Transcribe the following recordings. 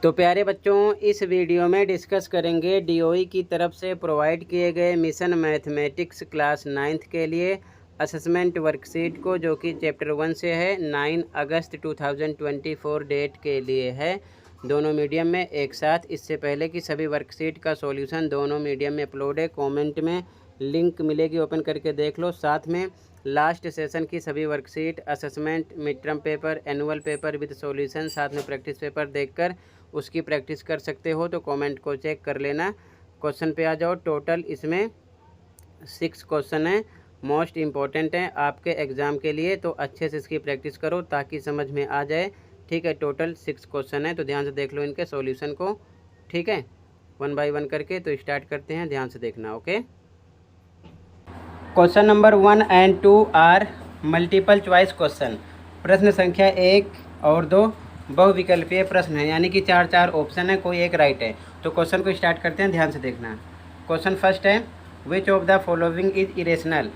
तो प्यारे बच्चों, इस वीडियो में डिस्कस करेंगे डीओई की तरफ से प्रोवाइड किए गए मिशन मैथमेटिक्स क्लास 9th के लिए असेसमेंट वर्कशीट को, जो कि चैप्टर 1 से है। 9 अगस्त 2024 डेट के लिए है, दोनों मीडियम में एक साथ। इससे पहले कि सभी वर्कशीट का सॉल्यूशन दोनों मीडियम में अपलोड है, कमेंट में लिंक मिलेगी, ओपन करके देख लो। साथ में लास्ट सेशन की सभी worksheet, assessment, mid term paper, annual paper with solution, साथ में प्रैक्टिस पेपर देखकर उसकी प्रैक्टिस कर सकते हो। तो कमेंट को चेक कर लेना। क्वेश्चन पे आ जाओ। टोटल इसमें 6 क्वेश्चन हैं, मोस्ट इम्पॉर्टेंट हैं आपके एग्ज़ाम के लिए, तो अच्छे से इसकी प्रैक्टिस करो ताकि समझ में आ जाए। ठीक है, टोटल 6 क्वेश्चन है, तो ध्यान से देख लो इनके सॉल्यूशन को। ठीक है, 1 बाय 1 करके तो स्टार्ट करते हैं, ध्यान से देखना। Okay, question number 1 and 2 are multiple choice question. प्रश्न संख्या 1 और 2 बहुविकल्पीय प्रश्न है, यानी कि 4 ऑप्शन है, कोई एक राइट है। तो क्वेश्चन को स्टार्ट करते हैं, ध्यान से देखना। क्वेश्चन फर्स्ट है, which of the following is irrational.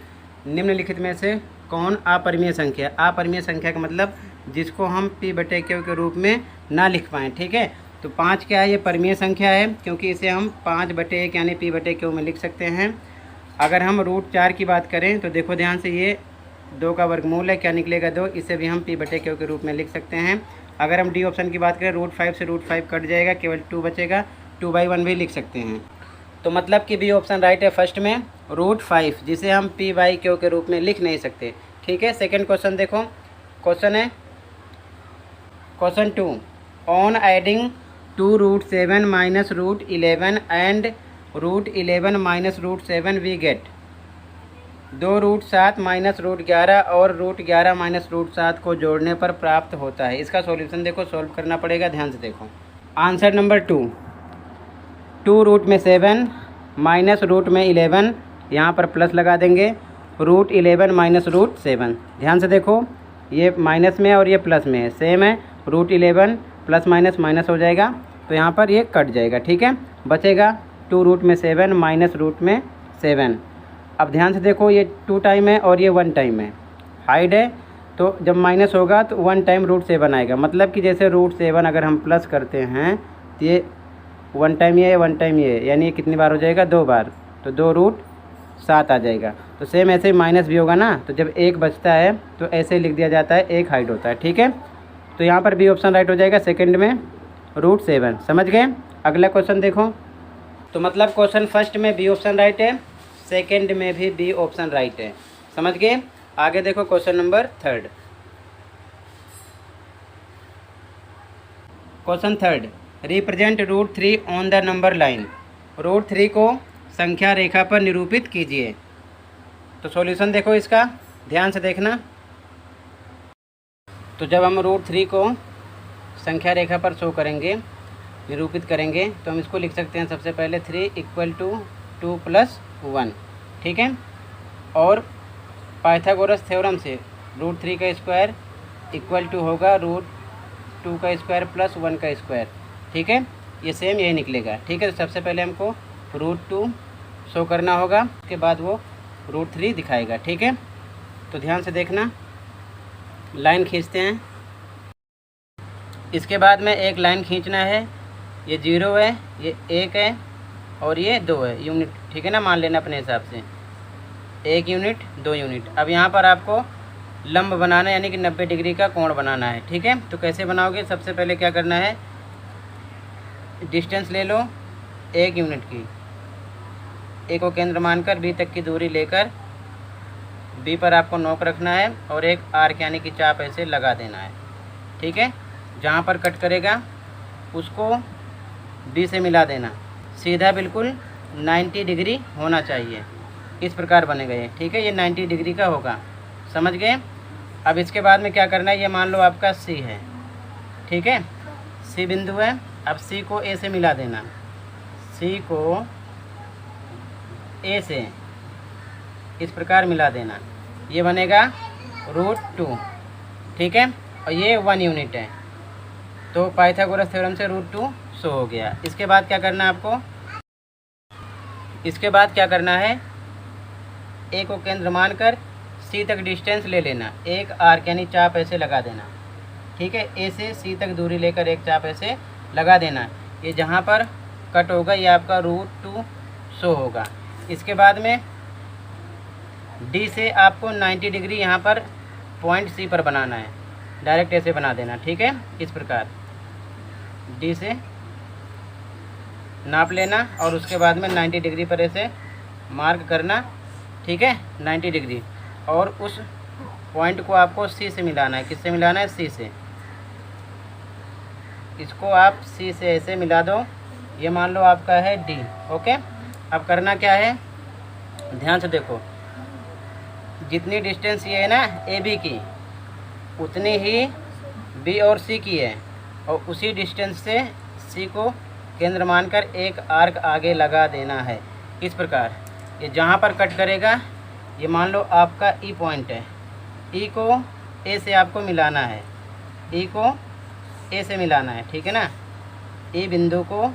निम्नलिखित में से कौन अपरिमेय संख्या। अपरिमेय संख्या का मतलब जिसको हम p/q के रूप में ना लिख पाएँ। ठीक है, तो 5 क्या है, ये परिमेय संख्या है, क्योंकि इसे हम 5/1 यानी p/q में लिख सकते हैं। अगर हम √4 की बात करें तो देखो ध्यान से, ये 2 का वर्गमूल है, क्या निकलेगा 2, इसे भी हम p/q के रूप में लिख सकते हैं। अगर हम डी ऑप्शन की बात करें, √5 से √5 कट जाएगा, केवल 2 बचेगा, 2/1 भी लिख सकते हैं। तो मतलब कि बी ऑप्शन राइट है फर्स्ट में, √5 जिसे हम p/q के रूप में लिख नहीं सकते। ठीक है, सेकंड क्वेश्चन देखो। क्वेश्चन है question 2, on adding 2√7 minus √11 and √11 minus √7 we get 2√7 minus √11 और √11 माइनस √7 को जोड़ने पर प्राप्त होता है। इसका सॉल्यूशन देखो, सॉल्व करना पड़ेगा, ध्यान से देखो। आंसर नंबर 2 रूट में 7 माइनस रूट में 11, यहाँ पर प्लस लगा देंगे, √11 माइनस √7। ध्यान से देखो, ये माइनस में और ये प्लस में है, सेम है। √11 प्लस माइनस माइनस हो जाएगा, तो यहाँ पर ये कट जाएगा। ठीक है, बचेगा 2 रूट में 7 माइनस रूट में 7। अब ध्यान से देखो, ये 2 टाइम है और ये 1 टाइम है, हाइड है, तो जब माइनस होगा तो 1 टाइम √7 आएगा। मतलब कि जैसे √7 अगर हम प्लस करते हैं तो ये 1 टाइम ये 1 टाइम ये, यानी ये कितनी बार हो जाएगा, 2 बार, तो 2√7 आ जाएगा। तो सेम ऐसे ही माइनस भी होगा ना, तो जब 1 बचता है तो ऐसे लिख दिया जाता है, 1 हाइड होता है। ठीक है, तो यहाँ पर बी ऑप्शन राइट हो जाएगा, सेकेंड में √7। समझ गए। अगला क्वेश्चन देखो। तो मतलब क्वेश्चन फर्स्ट में बी ऑप्शन राइट है, सेकेंड में भी बी ऑप्शन राइट है। समझ गए। आगे देखो question number 3। Question 3, represent √3 on the number line. √3 को संख्या रेखा पर निरूपित कीजिए। तो सॉल्यूशन देखो इसका, ध्यान से देखना। तो जब हम √3 को संख्या रेखा पर शो करेंगे, निरूपित करेंगे, तो हम इसको लिख सकते हैं सबसे पहले 3 = 2 + 1। ठीक है, और पाइथागोरस थ्योरम से √3 का स्क्वायर इक्वल टू होगा √2 का स्क्वायर प्लस 1 का स्क्वायर। ठीक है, ये सेम यही निकलेगा। ठीक है, तो सबसे पहले हमको √2 शो करना होगा, उसके बाद वो √3 दिखाएगा। ठीक है, तो ध्यान से देखना, लाइन खींचते हैं। इसके बाद में एक लाइन खींचना है, ये 0 है, ये 1 है और ये 2 है यूनिट। ठीक है ना, मान लेना अपने हिसाब से, 1 यूनिट 2 यूनिट। अब यहाँ पर आपको लंब बनाना है, यानी कि 90 डिग्री का कोण बनाना है। ठीक है, तो कैसे बनाओगे, सबसे पहले क्या करना है, डिस्टेंस ले लो 1 यूनिट की, ए को केंद्र मानकर बी तक की दूरी लेकर बी पर आपको नोक रखना है और एक आर्क यानी कि चाप ऐसे लगा देना है। ठीक है, जहाँ पर कट करेगा उसको बी से मिला देना, सीधा बिल्कुल 90 डिग्री होना चाहिए, इस प्रकार बनेगा ये। ठीक है, ये 90 डिग्री का होगा। समझ गए। अब इसके बाद में क्या करना है, ये मान लो आपका सी है। ठीक है, सी बिंदु है, अब सी को ए से मिला देना, सी को ए से इस प्रकार मिला देना, ये बनेगा √2। ठीक है, और ये 1 यूनिट है, तो पाइथागोरस थ्योरम से √2 शो हो गया। इसके बाद क्या करना है आपको, इसके बाद क्या करना है, ए को केंद्र मानकर सी तक डिस्टेंस ले लेना, एक आर्क यानी चाप ऐसे लगा देना। ठीक है, ए से सी तक दूरी लेकर एक चाप ऐसे लगा देना है। ये जहाँ पर कट होगा ये आपका √2 शो होगा। इसके बाद में डी से आपको 90 डिग्री यहाँ पर पॉइंट सी पर बनाना है, डायरेक्ट ऐसे बना देना, ठीक है। इस प्रकार डी से नाप लेना और उसके बाद में 90 डिग्री पर ऐसे मार्क करना, ठीक है, 90 डिग्री। और उस पॉइंट को आपको सी से मिलाना है। किससे मिलाना है? सी से। इसको आप सी से ऐसे मिला दो। ये मान लो आपका है डी, ओके। अब करना क्या है, ध्यान से देखो, जितनी डिस्टेंस ये है ना ए बी की, उतनी ही बी और सी की है, और उसी डिस्टेंस से सी को केंद्र मानकर एक आर्क आगे लगा देना है। इस प्रकार ये जहाँ पर कट करेगा ये मान लो आपका ई पॉइंट है, ई को ए से आपको मिलाना है, ई को ए से मिलाना है, ठीक है ना। ई बिंदु को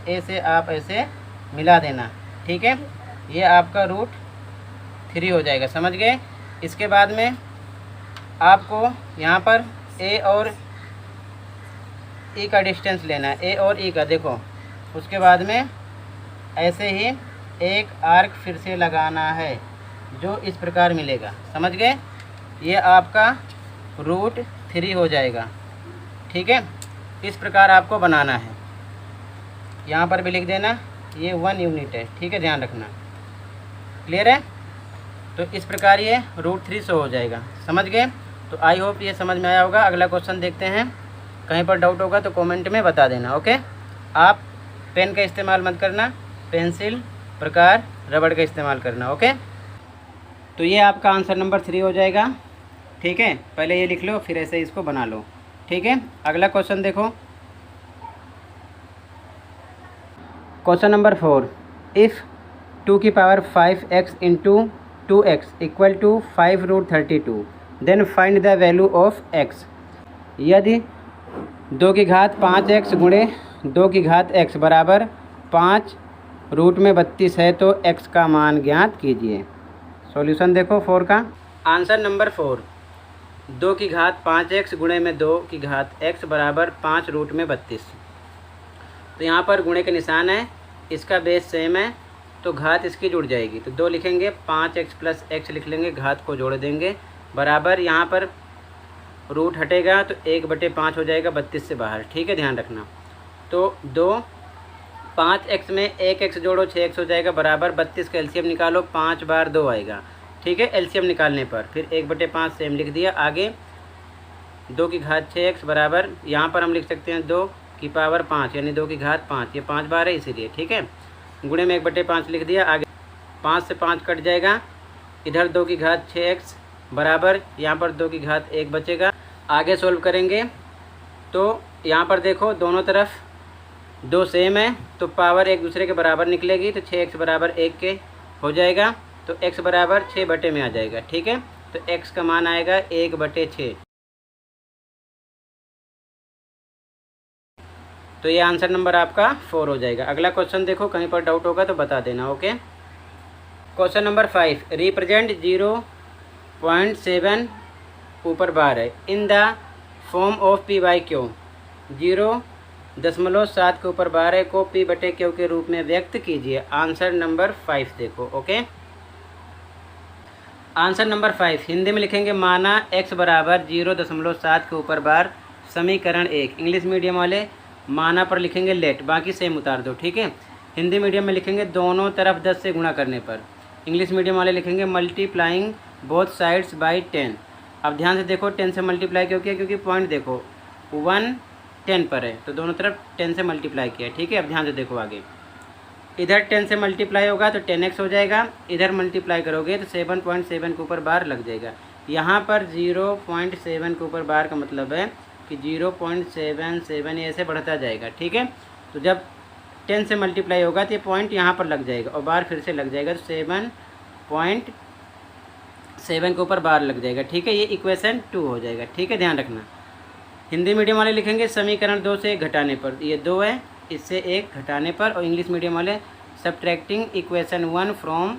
ए से आप ऐसे मिला देना, ठीक है। ये आपका √3 हो जाएगा, समझ गए। इसके बाद में आपको यहाँ पर ए और ई का डिस्टेंस लेना है, ए और ई का, देखो। उसके बाद में ऐसे ही एक आर्क फिर से लगाना है जो इस प्रकार मिलेगा, समझ गए। ये आपका √3 हो जाएगा, ठीक है। इस प्रकार आपको बनाना है। यहाँ पर भी लिख देना ये 1 यूनिट है, ठीक है, ध्यान रखना। क्लियर है? तो इस प्रकार ये √3 शो हो जाएगा, समझ गए। तो आई होप ये समझ में आया होगा। अगला क्वेश्चन देखते हैं। कहीं पर डाउट होगा तो कमेंट में बता देना, ओके। आप पेन का इस्तेमाल मत करना, पेंसिल, प्रकार, रबड़ का इस्तेमाल करना, ओके। तो ये आपका आंसर नंबर 3 हो जाएगा, ठीक है। पहले ये लिख लो, फिर ऐसे इसको बना लो, ठीक है। अगला क्वेश्चन देखो, क्वेश्चन नंबर 4। इफ़ 2 की power 5x into 2x equal to 5√32 then find the value of x। यदि 2 की घात 5x गुणे 2 की घात x बराबर 5 रूट में 32 है तो x का मान ज्ञात कीजिए। सॉल्यूशन देखो 4 का। आंसर नंबर 4, 2 की घात 5x गुणे में 2 की घात x बराबर 5 रूट में 32। तो यहाँ पर गुणे के निशान है, इसका बेस सेम है तो घात इसकी जुड़ जाएगी। तो 2 लिखेंगे, 5x प्लस x लिख लेंगे, घात को जोड़ देंगे, बराबर यहाँ पर रूट हटेगा तो 1/5 हो जाएगा 32 से बाहर, ठीक है, ध्यान रखना। तो 2 5x में 1x जोड़ो 6x हो जाएगा, बराबर 32 का एलसीएम निकालो, 5 बार 2 आएगा, ठीक है। एलसीएम निकालने पर फिर 1/5 सेम लिख दिया। आगे 2 की घात 6x बराबर, यहाँ पर हम लिख सकते हैं 2 की पावर 5 यानी 2 की घात 5, ये 5 बार है इसीलिए, ठीक है। गुणे में 1/5 लिख दिया। आगे 5 से 5 कट जाएगा, इधर 2 की घात 6x बराबर, यहाँ पर 2 की घात 1 बचेगा। आगे सोल्व करेंगे तो यहाँ पर देखो दोनों तरफ 2 सेम है तो पावर एक दूसरे के बराबर निकलेगी, तो 6x बराबर 1 के हो जाएगा, तो x बराबर 6 में आ जाएगा, ठीक है। तो x का मान आएगा 1/6। तो ये आंसर नंबर आपका 4 हो जाएगा। अगला क्वेश्चन देखो, कहीं पर डाउट होगा तो बता देना, ओके। क्वेश्चन नंबर 5, रिप्रेजेंट 0.7 ऊपर बार है in the form of p/q। 0.7 के ऊपर बार है को p/q के रूप में व्यक्त कीजिए। आंसर नंबर 5 देखो, ओके। आंसर नंबर 5 हिंदी में लिखेंगे, माना x बराबर 0.7 के ऊपर बार, समीकरण 1। इंग्लिश मीडियम वाले माना पर लिखेंगे लेट, बाकी सेम उतार दो, ठीक है। हिंदी मीडियम में लिखेंगे दोनों तरफ 10 से गुणा करने पर। इंग्लिश मीडियम वाले लिखेंगे मल्टीप्लाइंग बोथ साइड्स बाय 10। अब ध्यान से देखो 10 से मल्टीप्लाई क्यों किया, क्योंकि पॉइंट देखो 1 10 पर है तो दोनों तरफ 10 से मल्टीप्लाई किया, ठीक है। अब ध्यान से देखो आगे, इधर 10 से मल्टीप्लाई होगा तो 10x हो जाएगा, इधर मल्टीप्लाई करोगे तो 7.7 के ऊपर बार लग जाएगा। यहाँ पर 0.7 के ऊपर बार का मतलब है कि 0.77 ये ऐसे बढ़ता जाएगा, ठीक है। तो जब 10 से मल्टीप्लाई होगा तो ये पॉइंट यहाँ पर लग जाएगा और बार फिर से लग जाएगा, तो 7.7 के ऊपर बार लग जाएगा, ठीक है। ये इक्वेशन 2 हो जाएगा, ठीक है, ध्यान रखना। हिंदी मीडियम वाले लिखेंगे समीकरण 2 से घटाने पर, ये 2 है, इससे 1 घटाने पर। और इंग्लिश मीडियम वाले सब्ट्रैक्टिंग इक्वेशन 1 फ्रॉम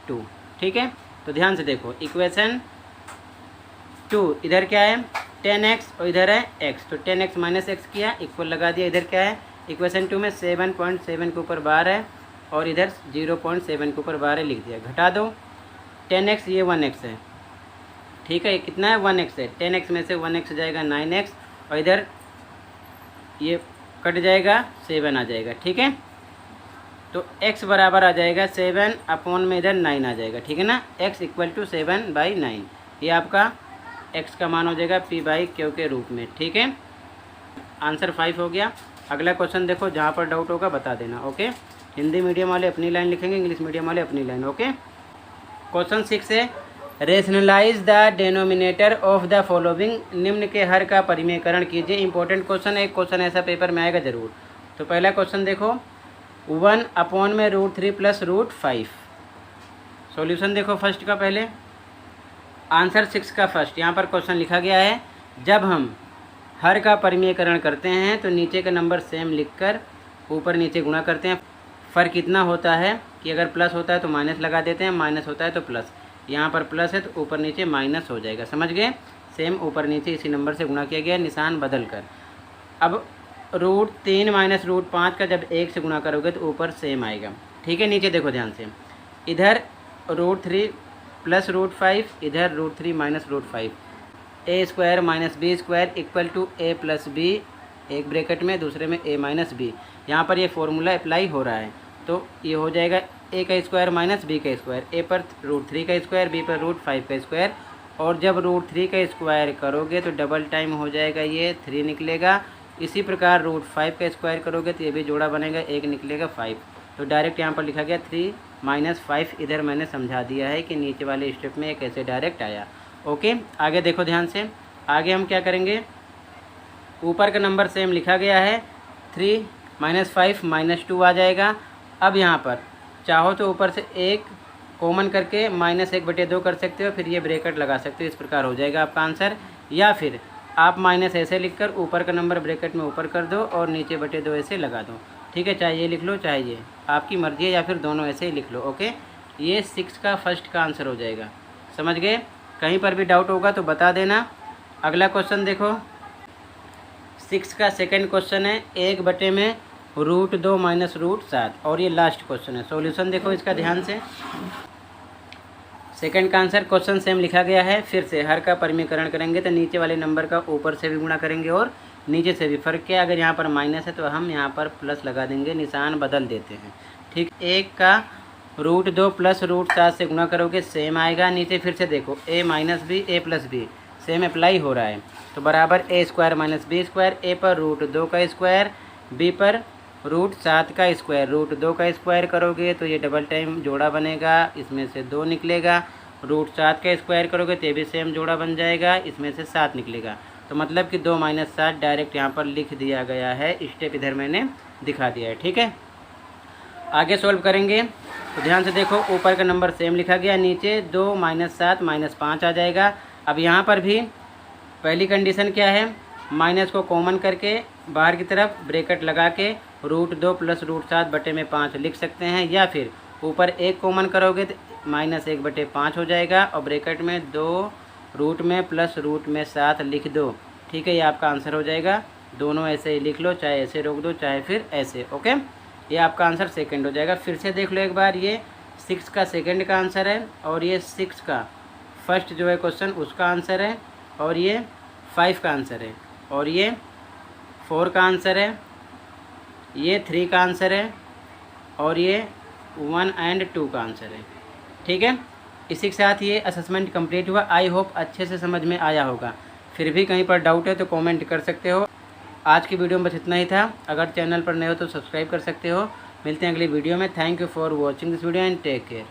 2, ठीक है। तो ध्यान से देखो इक्वेशन 2 इधर क्या है, 10x और इधर है x, तो 10x माइनस एक्स किया, इक्वल लगा दिया। इधर क्या है, इक्वेशन 2 में 7.7 के ऊपर बार है और इधर 0.7 के ऊपर बार है, लिख दिया। घटा दो 10x, ये 1x है, ठीक है। ये कितना है, 1x है। 10x में से 1x जाएगा 9x और इधर ये कट जाएगा 7 आ जाएगा, ठीक है। तो x बराबर आ जाएगा 7 अपॉन में इधर 9 आ जाएगा, ठीक है ना। x इक्वल टू 7/9, ये आपका x का मान हो जाएगा p/q के रूप में, ठीक है। आंसर 5 हो गया। अगला क्वेश्चन देखो, जहाँ पर डाउट होगा बता देना, ओके। हिंदी मीडियम वाले अपनी लाइन लिखेंगे, इंग्लिश मीडियम वाले अपनी लाइन, ओके। क्वेश्चन 6 है, rationalise the denominator of the following, निम्न के हर का परिमेयकरण कीजिए। इंपॉर्टेंट क्वेश्चन है, एक क्वेश्चन ऐसा पेपर में आएगा जरूर। तो पहला क्वेश्चन देखो, 1 अपॉन में √3 प्लस √5। सॉल्यूशन देखो फर्स्ट का, पहले आंसर 6 का फर्स्ट। यहाँ पर क्वेश्चन लिखा गया है, जब हम हर का परिमेयकरण करते हैं तो नीचे का नंबर सेम लिखकर ऊपर नीचे गुणा करते हैं। फ़र्क इतना होता है कि अगर प्लस होता है तो माइनस लगा देते हैं, माइनस होता है तो प्लस। यहाँ पर प्लस है तो ऊपर नीचे माइनस हो जाएगा, समझ गए। सेम ऊपर नीचे इसी नंबर से गुणा किया गया, निशान बदल कर। अब √3 माइनस √5 का जब 1 से गुणा करोगे तो ऊपर सेम आएगा, ठीक है। नीचे देखो ध्यान से, इधर √3 प्लस √5, इधर √3 minus √5, a² minus b² equal to a plus b, एक ब्रैकेट में, दूसरे में a माइनस b। यहाँ पर ये फॉर्मूला अप्लाई हो रहा है, तो ये हो जाएगा a² माइनस b², a पर √3 का स्क्वायर, b पर √5 का स्क्वायर। और जब √3 का स्क्वायर करोगे तो डबल टाइम हो जाएगा, ये 3 निकलेगा। इसी प्रकार √5 का स्क्वायर करोगे तो ये भी जोड़ा बनेगा, 1 निकलेगा 5। तो डायरेक्ट यहाँ पर लिखा गया 3 माइनस 5। इधर मैंने समझा दिया है कि नीचे वाले स्टेप में ये कैसे डायरेक्ट आया, ओके। आगे देखो ध्यान से, आगे हम क्या करेंगे, ऊपर का नंबर सेम लिखा गया है, 3 माइनस 5 माइनस 2 आ जाएगा। अब यहाँ पर चाहो तो ऊपर से 1 कॉमन करके -1/2 कर सकते हो, फिर ये ब्रैकेट लगा सकते हो, इस प्रकार हो जाएगा आपका आंसर। या फिर आप माइनस ऐसे लिखकर ऊपर का नंबर ब्रैकेट में ऊपर कर दो और नीचे बटे 2 ऐसे लगा दो, ठीक है। चाहे ये लिख लो चाहे ये, आपकी मर्जी है, या फिर दोनों ऐसे ही लिख लो, ओके। ये 6 का फर्स्ट का आंसर हो जाएगा, समझ गए। कहीं पर भी डाउट होगा तो बता देना। अगला क्वेश्चन देखो, 6 का सेकंड क्वेश्चन है, 1 में √2 माइनस √7, और ये लास्ट क्वेश्चन है। सॉल्यूशन देखो इसका ध्यान से, सेकंड का आंसर क्वेश्चन सेम लिखा गया है। फिर से हर का परिमेयकरण करेंगे तो नीचे वाले नंबर का ऊपर से भी गुणा करेंगे और नीचे से भी। फ़र्क क्या, अगर यहाँ पर माइनस है तो हम यहाँ पर प्लस लगा देंगे, निशान बदल देते हैं, ठीक। 1 का √2 प्लस √7 से गुणा करोगे सेम आएगा। नीचे फिर से देखो, a minus b, a plus b, same apply हो रहा है, तो बराबर a² माइनस b², a पर √2 का स्क्वायर, b पर √7 का स्क्वायर। √2 का स्क्वायर करोगे तो ये डबल टाइम जोड़ा बनेगा, इसमें से 2 निकलेगा। √7 का स्क्वायर करोगे तो ये भी सेम जोड़ा बन जाएगा, इसमें से 7 निकलेगा। तो मतलब कि 2 माइनस 7 डायरेक्ट यहाँ पर लिख दिया गया है, स्टेप इधर मैंने दिखा दिया है, ठीक है। आगे सॉल्व करेंगे तो ध्यान से देखो, ऊपर का नंबर सेम लिखा गया, नीचे 2 माइनस 7 माइनस 5 आ जाएगा। अब यहाँ पर भी पहली कंडीशन क्या है, माइनस को कॉमन करके बाहर की तरफ ब्रैकेट लगा के √2 प्लस √7 बटे में 5 लिख सकते हैं, या फिर ऊपर 1 कॉमन करोगे तो -1/5 हो जाएगा और ब्रैकेट में 2 रूट में प्लस रूट में 7 लिख दो, ठीक है। ये आपका आंसर हो जाएगा। दोनों ऐसे ही लिख लो, चाहे ऐसे रोक दो चाहे फिर ऐसे, ओके। ये आपका आंसर सेकंड हो जाएगा। फिर से देख लो एक बार, ये 6 का सेकंड का आंसर है और ये 6 का फर्स्ट जो है क्वेश्चन उसका आंसर है, और ये 5 का आंसर है, और ये 4 का आंसर है, ये 3 का आंसर है, और ये 1 और 2 का आंसर है, ठीक है। इसी के साथ ये असेसमेंट कंप्लीट हुआ। आई होप अच्छे से समझ में आया होगा। फिर भी कहीं पर डाउट है तो कमेंट कर सकते हो। आज की वीडियो में बस इतना ही था। अगर चैनल पर नए हो तो सब्सक्राइब कर सकते हो। मिलते हैं अगली वीडियो में। Thank you for watching this video and take care.